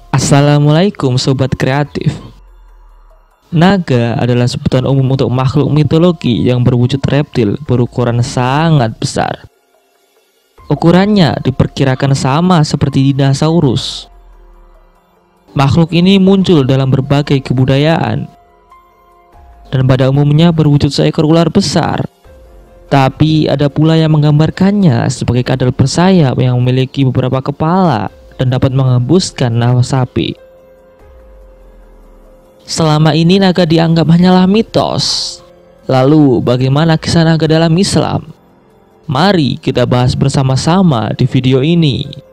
Assalamualaikum Sobat Kreatif. Naga adalah sebutan umum untuk makhluk mitologi yang berwujud reptil berukuran sangat besar. Ukurannya diperkirakan sama seperti dinosaurus. Makhluk ini muncul dalam berbagai kebudayaan dan pada umumnya berwujud seekor ular besar. Tapi ada pula yang menggambarkannya sebagai kadal bersayap yang memiliki beberapa kepala dan dapat menghembuskan nafas sapi. Selama ini naga dianggap hanyalah mitos. Lalu bagaimana kisah naga dalam Islam? Mari kita bahas bersama-sama di video ini.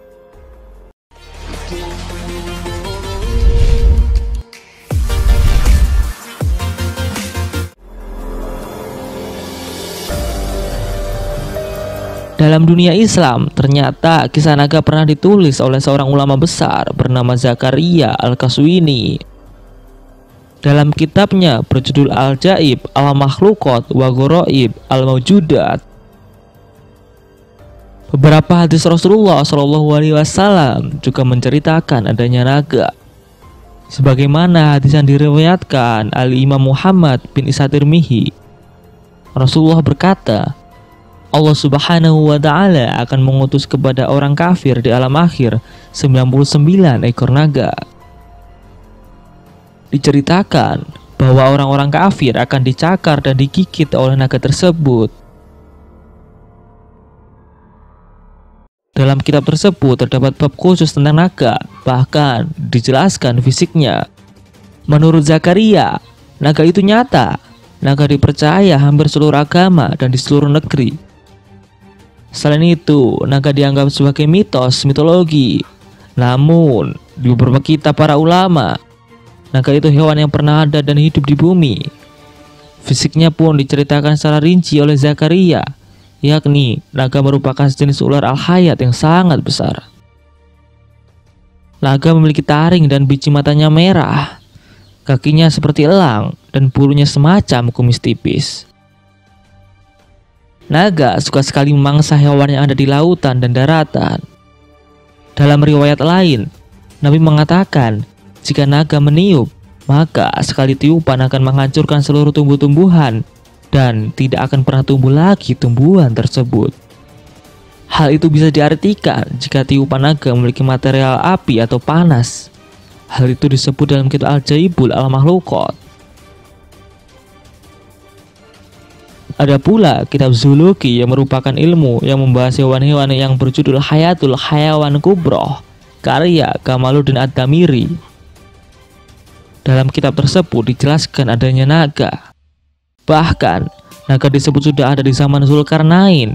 Dalam dunia Islam, ternyata kisah naga pernah ditulis oleh seorang ulama besar bernama Zakaria Al-Qaswini. Dalam kitabnya berjudul Al-Jaib Al-Makhluqat wa Gharaib Al-Mawjudat. Beberapa hadis Rasulullah SAW juga menceritakan adanya naga. Sebagaimana hadis yang diriwayatkan oleh Imam Muhammad bin Isa Tirmizi, Rasulullah berkata, Allah Subhanahu wa Ta'ala akan mengutus kepada orang kafir di alam akhir 99 ekor naga. Diceritakan bahwa orang-orang kafir akan dicakar dan digigit oleh naga tersebut. Dalam kitab tersebut terdapat bab khusus tentang naga, bahkan dijelaskan fisiknya. Menurut Zakaria, naga itu nyata. Naga dipercaya hampir seluruh agama dan di seluruh negeri. Selain itu, naga dianggap sebagai mitos mitologi. Namun, di beberapa kitab para ulama, naga itu hewan yang pernah ada dan hidup di bumi. Fisiknya pun diceritakan secara rinci oleh Zakaria, yakni naga merupakan sejenis ular al-hayat yang sangat besar. Naga memiliki taring dan biji matanya merah. Kakinya seperti elang dan bulunya semacam kumis tipis. Naga suka sekali memangsa hewan yang ada di lautan dan daratan. Dalam riwayat lain, Nabi mengatakan, jika naga meniup, maka sekali tiupan akan menghancurkan seluruh tumbuh-tumbuhan dan tidak akan pernah tumbuh lagi tumbuhan tersebut. Hal itu bisa diartikan jika tiupan naga memiliki material api atau panas. Hal itu disebut dalam kitab Al-Jaibul Al-Makhluqat. Ada pula kitab zoologi yang merupakan ilmu yang membahas hewan-hewan yang berjudul Hayatul Hayawan Kubroh, karya Kamaluddin Ad-Damiri. Dalam kitab tersebut dijelaskan adanya naga. Bahkan, naga disebut sudah ada di zaman Zulkarnain.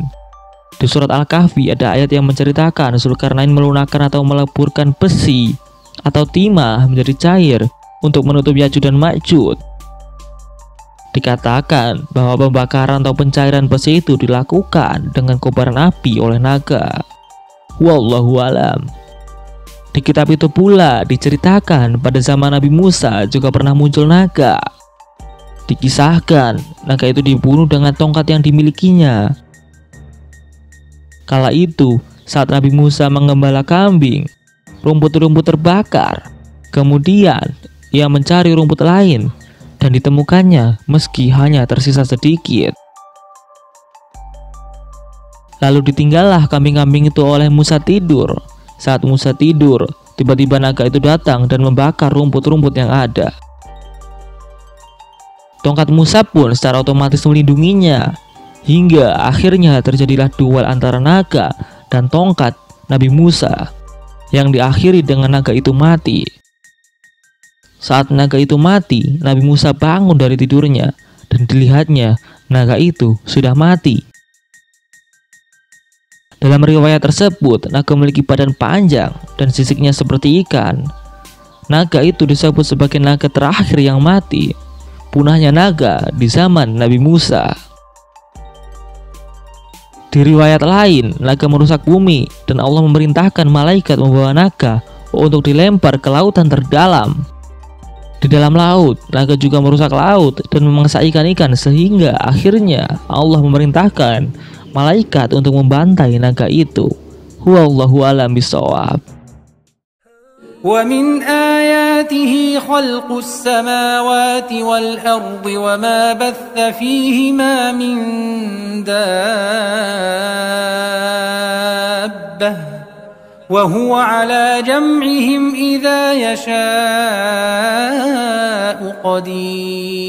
Di surat Al-Kahfi ada ayat yang menceritakan Zulkarnain melunakkan atau meleburkan besi atau timah menjadi cair untuk menutup Ya'juj dan Ma'juj. Dikatakan bahwa pembakaran atau pencairan besi itu dilakukan dengan kobaran api oleh naga. Wallahu alam. Di kitab itu pula diceritakan pada zaman Nabi Musa juga pernah muncul naga. Dikisahkan naga itu dibunuh dengan tongkat yang dimilikinya. Kala itu saat Nabi Musa menggembala kambing, rumput-rumput terbakar. Kemudian ia mencari rumput lain dan ditemukannya meski hanya tersisa sedikit. Lalu ditinggallah kambing-kambing itu oleh Musa tidur. Saat Musa tidur, tiba-tiba naga itu datang dan membakar rumput-rumput yang ada. Tongkat Musa pun secara otomatis melindunginya, hingga akhirnya terjadilah duel antara naga dan tongkat Nabi Musa, yang diakhiri dengan naga itu mati. Saat naga itu mati, Nabi Musa bangun dari tidurnya dan dilihatnya naga itu sudah mati. Dalam riwayat tersebut, naga memiliki badan panjang dan sisiknya seperti ikan. Naga itu disebut sebagai naga terakhir yang mati. Punahnya naga di zaman Nabi Musa. Di riwayat lain, naga merusak bumi dan Allah memerintahkan malaikat membawa naga untuk dilempar ke lautan terdalam. Di dalam laut, naga juga merusak laut dan memangsa ikan-ikan sehingga akhirnya Allah memerintahkan malaikat untuk membantai naga itu. Wallahu a'lam bishawab. ومن آياته خلق السماوات والأرض وما بث فيهما من دابة وهو على جمعهم إذا يشاء قدير